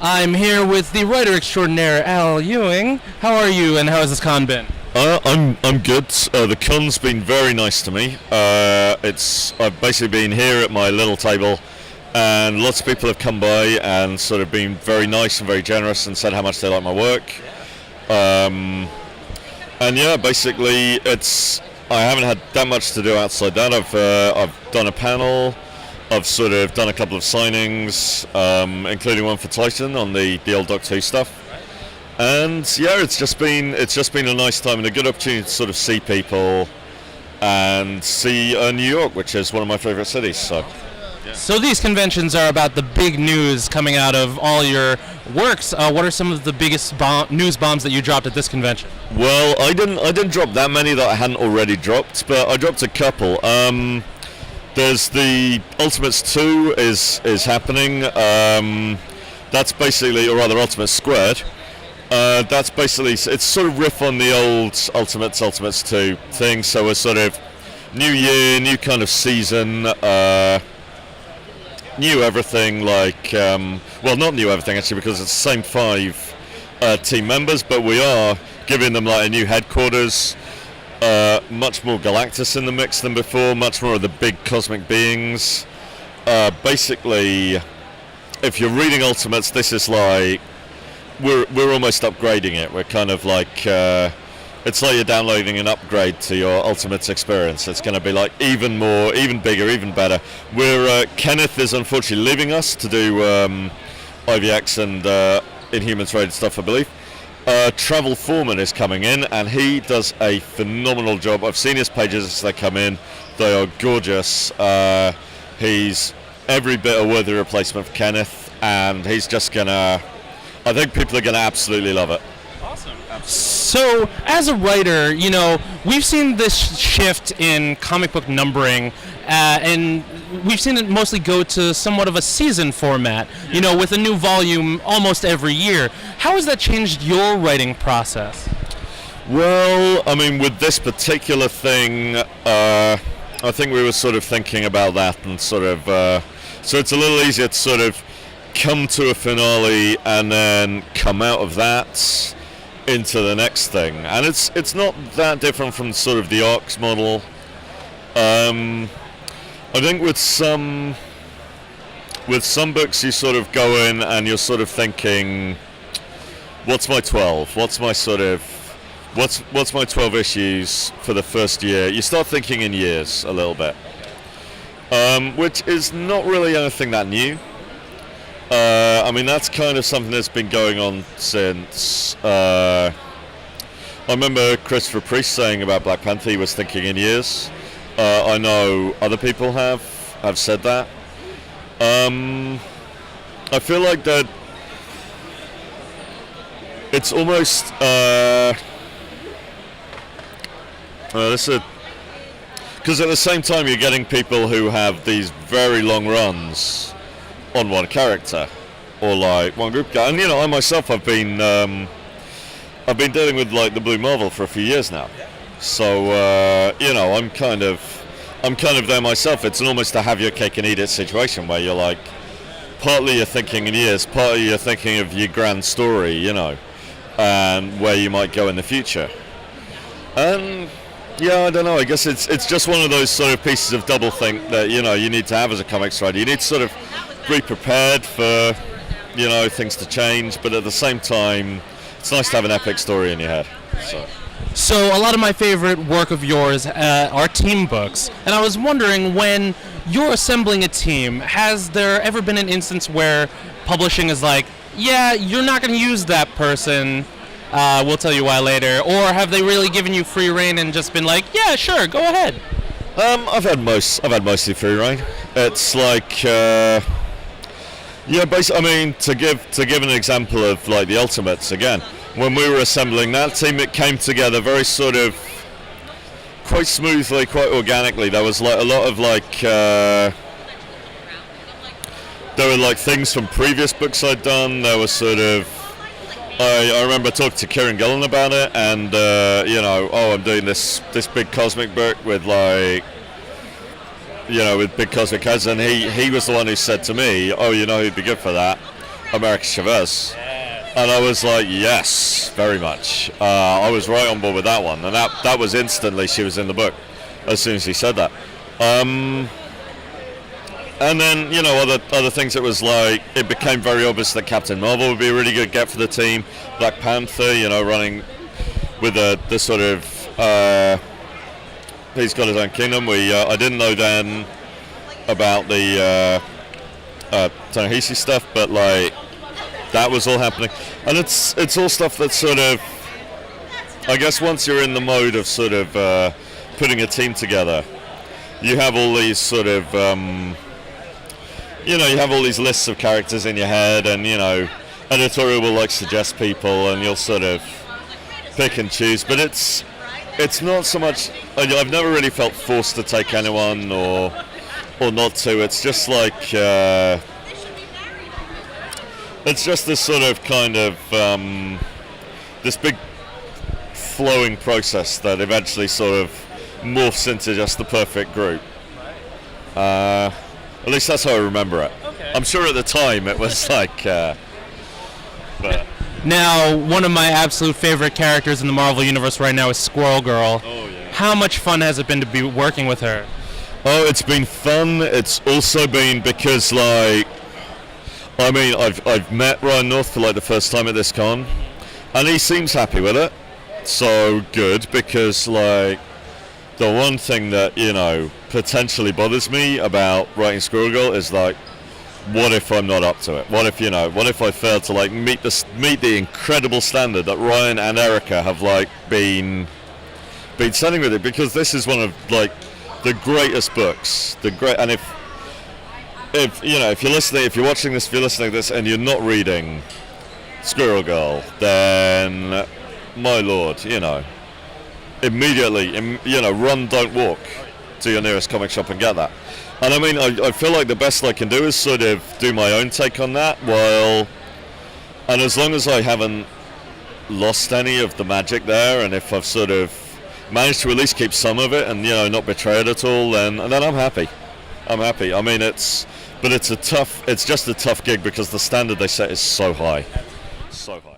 I'm here with the writer extraordinaire, Al Ewing. How are you, and how has this con been? I'm good. The con's been very nice to me. I've basically been here at my little table, and lots of people have come by and sort of been very nice and very generous and said how much they like my work. And yeah, basically I haven't had that much to do outside that. I've done a panel. I've sort of done a couple of signings, including one for Titan on the old Doctor Who stuff. And yeah, it's just been a nice time and a good opportunity to sort of see people and see New York, which is one of my favourite cities. So, yeah. So these conventions are about the big news coming out of all your works. What are some of the biggest news bombs that you dropped at this convention? Well, I didn't drop that many that I hadn't already dropped, but I dropped a couple. There's the Ultimates 2 is happening. That's basically, or rather, Ultimates Squared. That's basically, it's sort of riff on the old Ultimates 2 thing. So we're sort of new year, new kind of season, new everything. Like, well, not new everything actually, because it's the same 5 team members, but we are giving them like a new headquarters. Much more Galactus in the mix than before, much more of the big cosmic beings. Basically, if you're reading Ultimates, this is like, we're almost upgrading it. We're kind of like, it's like you're downloading an upgrade to your Ultimates experience. It's going to be like even more, even bigger, even better. Kenneth is unfortunately leaving us to do IVX and Inhumans rated stuff, I believe. Travel Foreman is coming in, and he does a phenomenal job. I've seen his pages as they come in. They are gorgeous. He's every bit a worthy replacement for Kenneth, and he's just gonna, I think people are gonna absolutely love it. Awesome. So, as a writer, you know, we've seen this shift in comic book numbering, and we've seen it mostly go to somewhat of a season format, you know, with a new volume almost every year. How has that changed your writing process? Well, I mean, with this particular thing, I think we were sort of thinking about that, and sort of, so it's a little easier to sort of come to a finale and then come out of that into the next thing, and it's not that different from sort of the arcs model. I think with some books you sort of go in and you're sort of thinking, what's my 12? What's my 12 issues for the first year? You start thinking in years a little bit, which is not really anything that new. I mean, that's kind of something that's been going on since, I remember Christopher Priest saying about Black Panther he was thinking in years. I know other people have said that. I feel like that it's almost, because at the same time you're getting people who have these very long runs on one character, or like one group. And you know, I myself I've been dealing with like the Blue Marvel for a few years now, so you know, I'm kind of there myself. It's almost a have your cake and eat it situation where you're like, partly you're thinking in years, partly you're thinking of your grand story, you know, and where you might go in the future. And yeah, I don't know, I guess it's just one of those sort of pieces of doublethink that, you know, you need to have as a comics writer. You need to sort of be prepared for, you know, things to change, but at the same time it's nice to have an epic story in your head. So a lot of my favorite work of yours are team books, and I was wondering, when you're assembling a team, has there ever been an instance where publishing is like, yeah, you're not going to use that person, we'll tell you why later, or have they really given you free rein and just been like, yeah, sure, go ahead? I've had mostly free rein. It's like, yeah, basically, I mean, to give an example of like the Ultimates again, when we were assembling that team, it came together very sort of quite smoothly, quite organically. There was like a lot of like there were like things from previous books I'd done. There was sort of, I remember talking to Kieran Gillen about it, and you know, oh, I'm doing this big cosmic book with like, you know, with big cosmic heads, and he was the one who said to me, oh, you know who'd be good for that? America Chavez. And I was like, yes, very much. I was right on board with that one. And that was instantly, she was in the book as soon as he said that. And then, you know, other things, it was like, it became very obvious that Captain Marvel would be a really good get for the team. Black Panther, you know, running with the sort of, he's got his own kingdom. I didn't know then about the Ta-Nehisi stuff, but like, that was all happening. And it's all stuff that's sort of, I guess once you're in the mode of sort of putting a team together, you have all these sort of, you know, you have all these lists of characters in your head, and, you know, editorial will like suggest people, and you'll sort of pick and choose. But it's not so much, I've never really felt forced to take anyone or not to. It's just like, it's just this sort of kind of, this big flowing process that eventually sort of morphs into just the perfect group. At least that's how I remember it. Okay. I'm sure at the time it was like, but. Now, one of my absolute favorite characters in the Marvel Universe right now is Squirrel Girl. Oh, yeah. How much fun has it been to be working with her? Oh, it's been fun. It's also been because, like, I mean, I've met Ryan North for like the first time at this con, and he seems happy with it. So good, because like the one thing that, you know, potentially bothers me about writing Squirrel Girl is like, what if I'm not up to it? What if, you know, what if I fail to like meet the incredible standard that Ryan and Erica have like been setting with it? Because this is one of like the greatest books, and if you know, if you're watching this, if you're listening to this, and you're not reading Squirrel Girl, then my lord, you know, immediately, you know, run, don't walk to your nearest comic shop and get that. And I mean, I feel like the best I can do is sort of do my own take on that, and as long as I haven't lost any of the magic there, and if I've sort of managed to at least keep some of it, and, you know, not betray it at all, then I'm happy. I mean, it's just a tough gig because the standard they set is so high. So high.